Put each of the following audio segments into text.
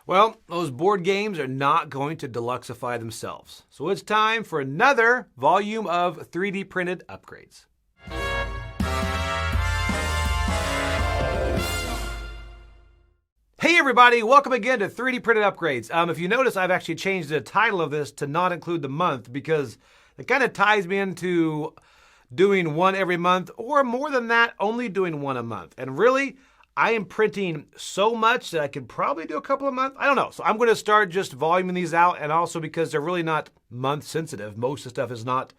Well, those board games are not going to deluxify themselves. So it's time for another volume of 3D printed upgrades. Hey everybody, welcome again to 3D printed upgrades. If you notice, I've actually changed the title of this to not include the month because it kind of ties me into doing one every month, or more than that, only doing one a month. And really, I am printing so much that I could probably do a couple a month. I don't know. So I'm going to start just voluming these out, and also because they're really not month sensitive. Most of the stuff is not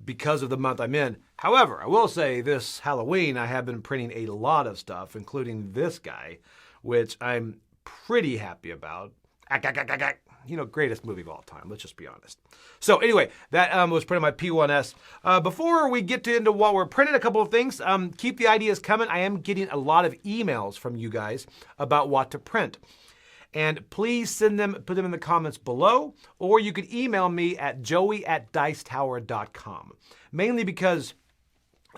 because of the month I'm in. However, I will say this Halloween, I have been printing a lot of stuff, including this guy, which I'm pretty happy about. You know, greatest movie of all time, let's just be honest. So anyway, that was printed my P1S. Before we get into what we're printing, a couple of things. Keep the ideas coming. I am getting a lot of emails from you guys about what to print. And please send them, put them in the comments below, or you could email me at joey@dicetower.com. Mainly because,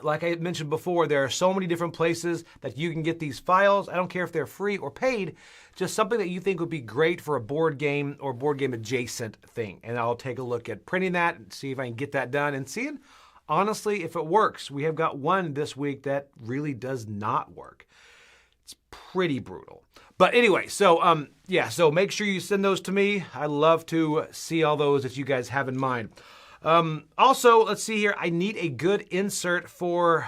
like I mentioned before, there are so many different places that you can get these files. I don't care if they're free or paid, just something that you think would be great for a board game or board game adjacent thing. And I'll take a look at printing that and see if I can get that done and seeing, honestly, if it works. We have got one this week that really does not work. It's pretty brutal. But anyway, so yeah, so make sure you send those to me. I love to see all those that you guys have in mind. Also, let's see here. I need a good insert for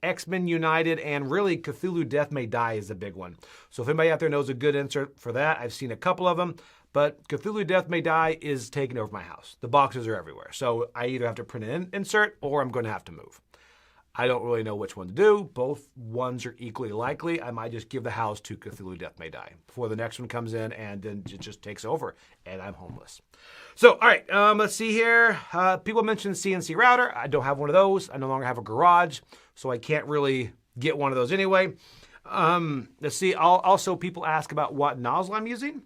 X-Men United, and really Cthulhu Death May Die is a big one. So if anybody out there knows a good insert for that, I've seen a couple of them, but Cthulhu Death May Die is taking over my house. The boxes are everywhere. So I either have to print an insert or I'm going to have to move. I don't really know which one to do. Both ones are equally likely. I might just give the house to Cthulhu Death May Die before the next one comes in, and then it just takes over and I'm homeless. So, all right, let's see here. People mentioned CNC router. I don't have one of those. I no longer have a garage, so I can't really get one of those anyway. Let's see. Also, people ask about what nozzle I'm using.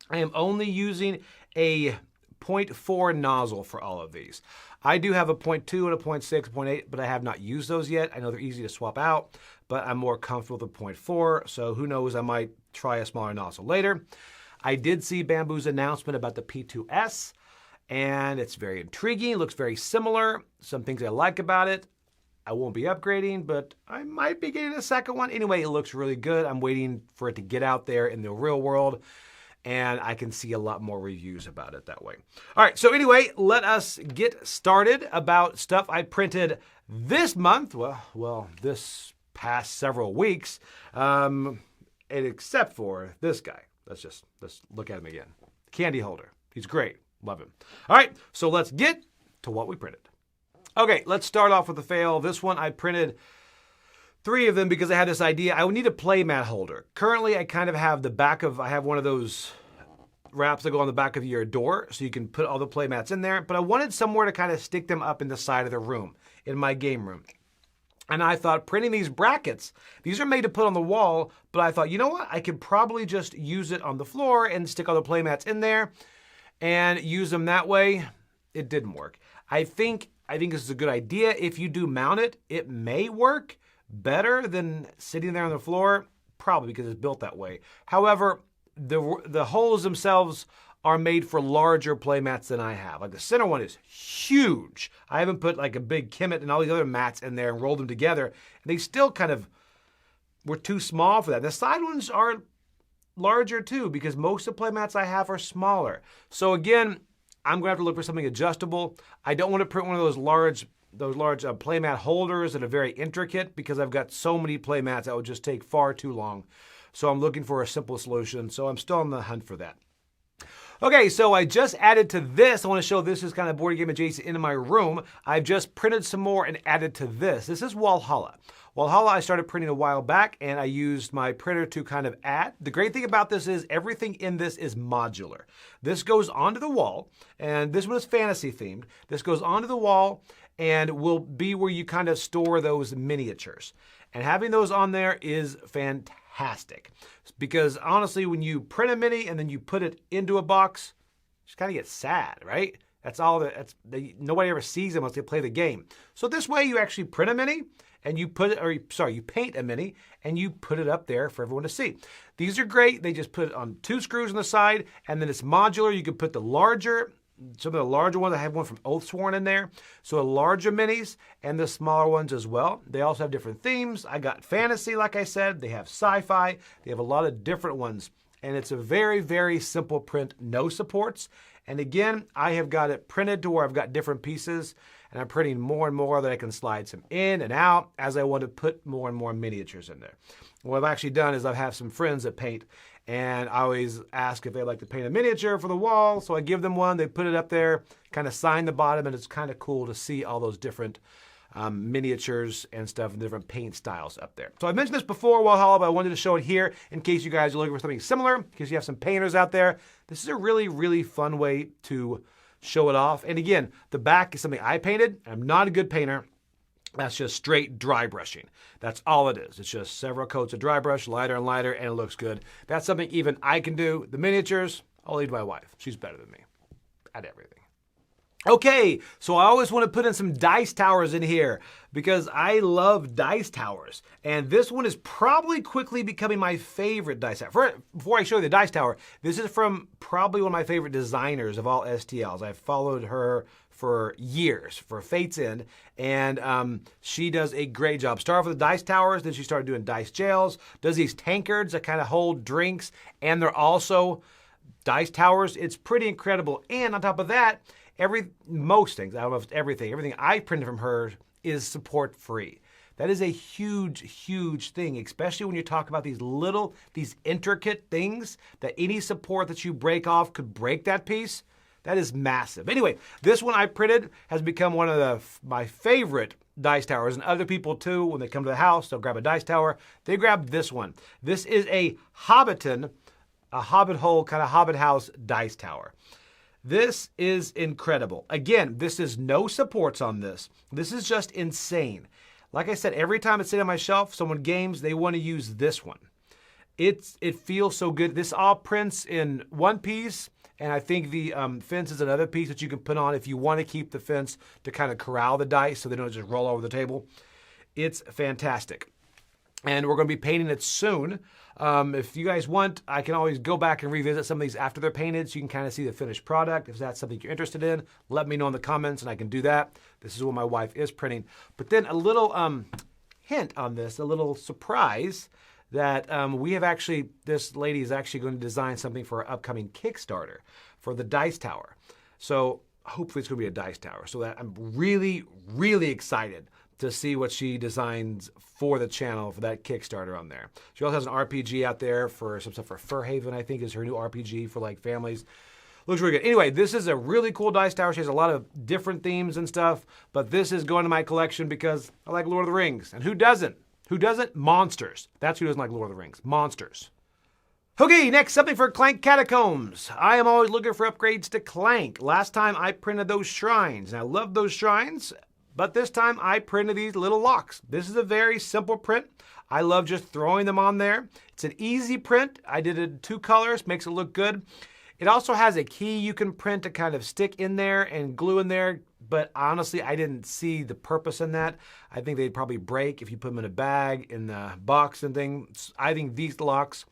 I am only using a 0.4 nozzle for all of these. I do have a 0.2 and a 0.6, 0.8, but I have not used those yet. I know they're easy to swap out, but I'm more comfortable with the 0.4, so who knows, I might try a smaller nozzle later. I did see Bamboo's announcement about the P2S, and it's very intriguing. It looks very similar. Some things I like about it. I won't be upgrading, but I might be getting a second one. Anyway, it looks really good. I'm waiting for it to get out there in the real world, and I can see a lot more reviews about it that way. All right, so anyway, let us get started about stuff I printed this month. Well, this past several weeks, and except for this guy. Let's look at him again. Candy holder. He's great. Love him. All right, so let's get to what we printed. Okay, let's start off with the fail. This one I printed 3 of them because I had this idea. I would need a Playmat holder. Currently, I kind of have I have one of those wraps that go on the back of your door so you can put all the playmats in there, but I wanted somewhere to kind of stick them up in the side of the room, in my game room. And I thought printing these brackets, these are made to put on the wall, but I thought, you know what? I could probably just use it on the floor and stick all the playmats in there and use them that way. It didn't work. I think this is a good idea. If you do mount it, it may work better than sitting there on the floor, probably because it's built that way. However, the holes themselves are made for larger playmats than I have. Like the center one is huge. I haven't put like a big Kemet and all these other mats in there and rolled them together. And they still kind of were too small for that. The side ones are larger too because most of the playmats I have are smaller. So again, I'm gonna have to look for something adjustable. I don't want to print one of those large playmat holders that are very intricate because I've got so many playmats that would just take far too long. So I'm looking for a simple solution. So I'm still on the hunt for that. Okay, so I just added to this. I want to show this is kind of board game adjacent into my room. I've just printed some more and added to this. This is Walhalla. Walhalla I started printing a while back, and I used my printer to kind of add. The great thing about this is everything in this is modular. This goes onto the wall, and this one is fantasy themed. This goes onto the wall and will be where you kind of store those miniatures. And having those on there is fantastic. Because honestly, when you print a mini and then you put it into a box, you just kind of get sad, right? Nobody ever sees them unless they play the game. So this way you actually print a mini and you put it, or sorry, you paint a mini and you put it up there for everyone to see. These are great. They just put it on 2 screws on the side, and then it's modular. You can put the larger, some of the larger ones. I have one from Oathsworn in there. So larger minis and the smaller ones as well. They also have different themes. I got fantasy, like I said. They have sci-fi. They have a lot of different ones. And it's a very, very simple print, no supports. And again, I have got it printed to where I've got different pieces, and I'm printing more and more that I can slide some in and out as I want to put more and more miniatures in there. What I've actually done is I have some friends that paint, and I always ask if they'd like to paint a miniature for the wall. So I give them one, they put it up there, kind of sign the bottom, and it's kind of cool to see all those different miniatures and stuff and different paint styles up there. So I mentioned this before, Walhalla, but I wanted to show it here in case you guys are looking for something similar, in case you have some painters out there. This is a really, really fun way to show it off. And again, the back is something I painted. I'm not a good painter. That's just straight dry brushing. That's all it is. It's just several coats of dry brush, lighter and lighter, and it looks good. That's something even I can do. The miniatures, I'll leave my wife. She's better than me at everything. Okay, so I always want to put in some dice towers in here because I love dice towers. And this one is probably quickly becoming my favorite dice tower. Before I show you the dice tower, this is from probably one of my favorite designers of all STLs. I've followed her for years, for Fate's End, and she does a great job. Started off with the dice towers, then she started doing dice jails, does these tankards that kind of hold drinks, and they're also dice towers. It's pretty incredible. And on top of that, most things, I don't know if it's everything I printed from her is support free. That is a huge, huge thing, especially when you talk about these intricate things that any support that you break off could break that piece. That is massive. Anyway, this one I printed has become one of my favorite dice towers, and other people too, when they come to the house, they'll grab a dice tower. They grab this one. This is a Hobbiton, a Hobbit hole, kind of Hobbit house dice tower. This is incredible. Again, this is no supports on this. This is just insane. Like I said, every time it's sitting on my shelf, someone games, they want to use this one. It feels so good. This all prints in one piece, and I think the fence is another piece that you can put on if you want to keep the fence to kind of corral the dice so they don't just roll over the table. It's fantastic. And we're going to be painting it soon. If you guys want, I can always go back and revisit some of these after they're painted so you can kind of see the finished product. If that's something you're interested in, let me know in the comments and I can do that. This is what my wife is printing. But then a little hint on this, a little surprise that we have actually, this lady is actually going to design something for our upcoming Kickstarter for the dice tower. So hopefully it's going to be a dice tower. So that I'm really, really excited to see what she designs for the channel for that Kickstarter on there. She also has an RPG out there for some stuff for Furhaven, I think is her new RPG for like families. Looks really good. Anyway, this is a really cool dice tower. She has a lot of different themes and stuff, but this is going to my collection because I like Lord of the Rings. And who doesn't? Who doesn't? Monsters. That's who doesn't like Lord of the Rings. Monsters. Okay, next, something for Clank Catacombs. I am always looking for upgrades to Clank. Last time I printed those shrines, and I love those shrines. But this time I printed these little locks. This is a very simple print. I love just throwing them on there. It's an easy print. I did it in 2 colors, makes it look good. It also has a key you can print to kind of stick in there and glue in there. But honestly, I didn't see the purpose in that. I think they'd probably break if you put them in a bag, in the box and things. I think these locks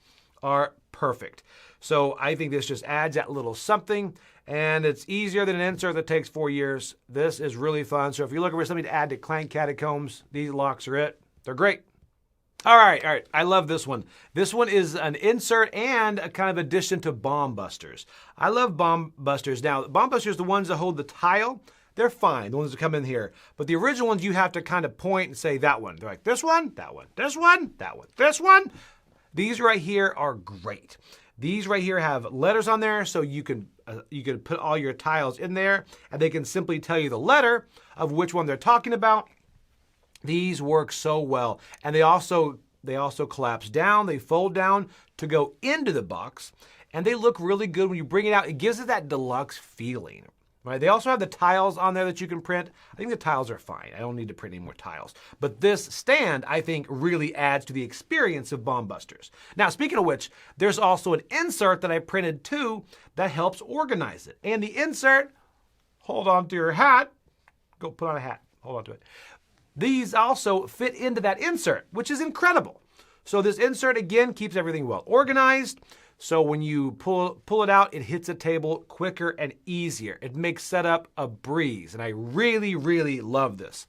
are perfect. So I think this just adds that little something. And it's easier than an insert that takes 4 years. This is really fun. So if you're looking for something to add to Clank Catacombs, these locks are it. They're great. All right. I love this one. This one is an insert and a kind of addition to bomb busters. I love bomb busters. Now, bomb busters, the ones that hold the tile, they're fine, the ones that come in here. But the original ones, you have to kind of point and say that one. They're like this one, that one, this one, that one, this one. These right here are great. These right here have letters on there, so you can put all your tiles in there, and they can simply tell you the letter of which one they're talking about. These work so well, and they also collapse down. They fold down to go into the box, and they look really good when you bring it out. It gives it that deluxe feeling. Right? They also have the tiles on there that you can print. I think the tiles are fine. I don't need to print any more tiles. But this stand, I think, really adds to the experience of bomb busters. Now, speaking of which, there's also an insert that I printed too that helps organize it. And the insert, hold on to your hat. Go put on a hat. Hold on to it. these also fit into that insert, which is incredible. So this insert, again, keeps everything well organized. So when you pull it out, it hits a table quicker and easier. It makes setup a breeze, and I really, really love this.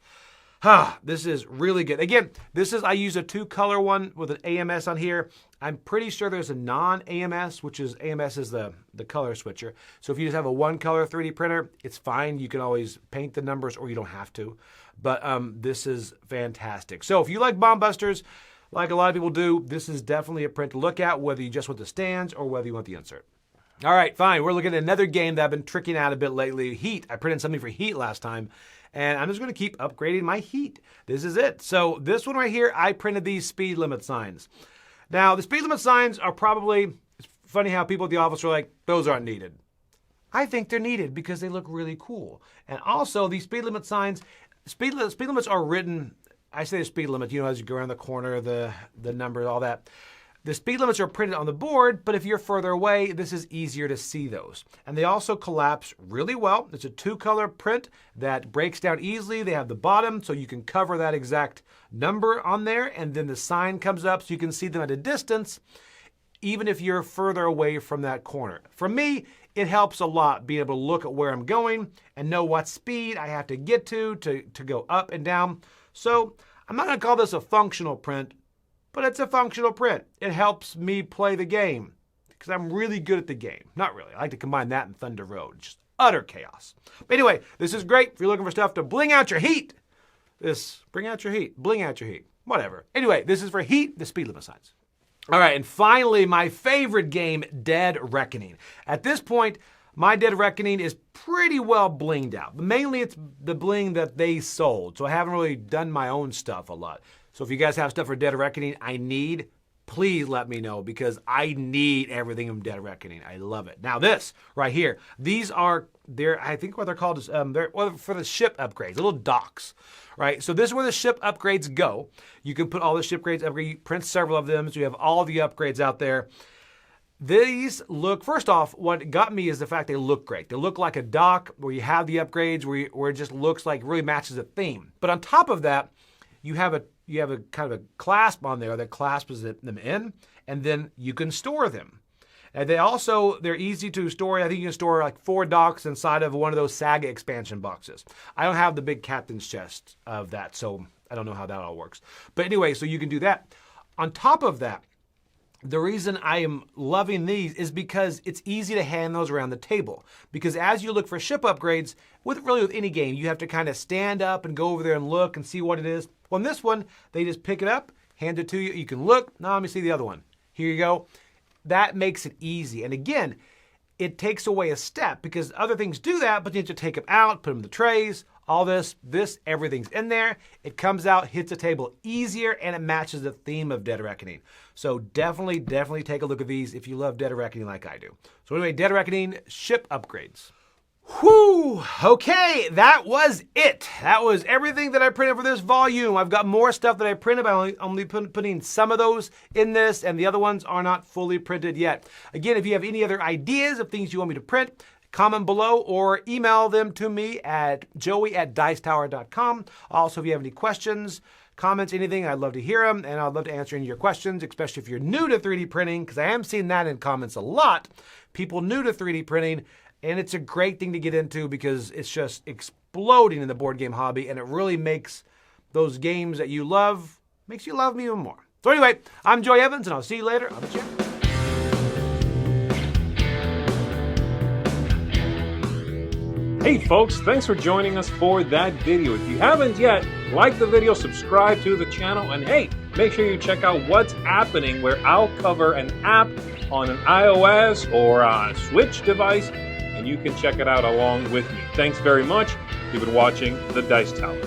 This is really good. Again, I use a 2-color one with an AMS on here. I'm pretty sure there's a non-AMS, which is AMS is the color switcher. So if you just have a 1-color 3D printer, it's fine. You can always paint the numbers or you don't have to. But this is fantastic. So if you like Bomb Busters, like a lot of people do, this is definitely a print to look at, whether you just want the stands or whether you want the insert. All right, fine. We're looking at another game that I've been tricking out a bit lately, Heat. I printed something for Heat last time, and I'm just going to keep upgrading my Heat. This is it. So this one right here, I printed these speed limit signs. Now, the speed limit signs are probably, it's funny how people at the office are like, those aren't needed. I think they're needed because they look really cool. And also, these speed limit signs, speed limits are written, I say the speed limit, as you go around the corner, the number, all that. The speed limits are printed on the board, but if you're further away, this is easier to see those. And they also collapse really well. It's a 2-color print that breaks down easily. They have the bottom, so you can cover that exact number on there, and then the sign comes up so you can see them at a distance, even if you're further away from that corner. For me, it helps a lot being able to look at where I'm going and know what speed I have to get to go up and down. So I'm not going to call this a functional print, but it's a functional print. It helps me play the game because I'm really good at the game. Not really. I like to combine that and Thunder Road. Just utter chaos. But anyway, this is great if you're looking for stuff to bling out your Heat. Bring out your Heat. Bling out your Heat. Whatever. Anyway, this is for Heat, the speed limit signs. All right, and finally, my favorite game, Dead Reckoning. At this point, my Dead Reckoning is pretty well blinged out. Mainly it's the bling that they sold, so I haven't really done my own stuff a lot. So if you guys have stuff for Dead Reckoning please let me know because I need everything from Dead Reckoning. I love it. Now this right here, these are, I think what they're called is, they're for the ship upgrades, little docks, right? So this is where the ship upgrades go. You can put all the ship upgrades, you print several of them, so you have all the upgrades out there. These look, first off, what got me is the fact they look great. They look like a dock where you have the upgrades, where it just looks like really matches the theme. But on top of that, you have a kind of a clasp on there that clasps them in, and then you can store them. And they're easy to store. I think you can store like 4 docks inside of one of those Saga expansion boxes. I don't have the big captain's chest of that, so I don't know how that all works. But anyway, so you can do that. On top of that, the reason I am loving these is because it's easy to hand those around the table. Because as you look for ship upgrades, with any game, you have to kind of stand up and go over there and look and see what it is. Well, in this one, they just pick it up, hand it to you. You can look. Now let me see the other one. Here you go. That makes it easy. And again, it takes away a step because other things do that, but you have to take them out, put them in the trays, all this, everything's in there. It comes out, hits the table easier, and it matches the theme of Dead Reckoning. So definitely take a look at these if you love Dead Reckoning like I do. So anyway, Dead Reckoning ship upgrades. Whew, okay, that was it. That was everything that I printed for this volume. I've got more stuff that I printed, but I'm only putting some of those in this, and the other ones are not fully printed yet. Again, if you have any other ideas of things you want me to print, comment below or email them to me at joey@dicetower.com. Also, if you have any questions, comments, anything, I'd love to hear them, and I'd love to answer any of your questions, especially if you're new to 3D printing, because I am seeing that in comments a lot. People new to 3D printing, and it's a great thing to get into because it's just exploding in the board game hobby, and it really makes those games that you love, makes you love me even more. So anyway, I'm Joey Evans, and I'll see you later on the channel. Hey folks, thanks for joining us for that video. If you haven't yet, like the video, subscribe to the channel, and hey, make sure you check out what's happening where I'll cover an app on an iOS or a Switch device, and you can check it out along with me. Thanks very much. You've been watching The Dice Tower.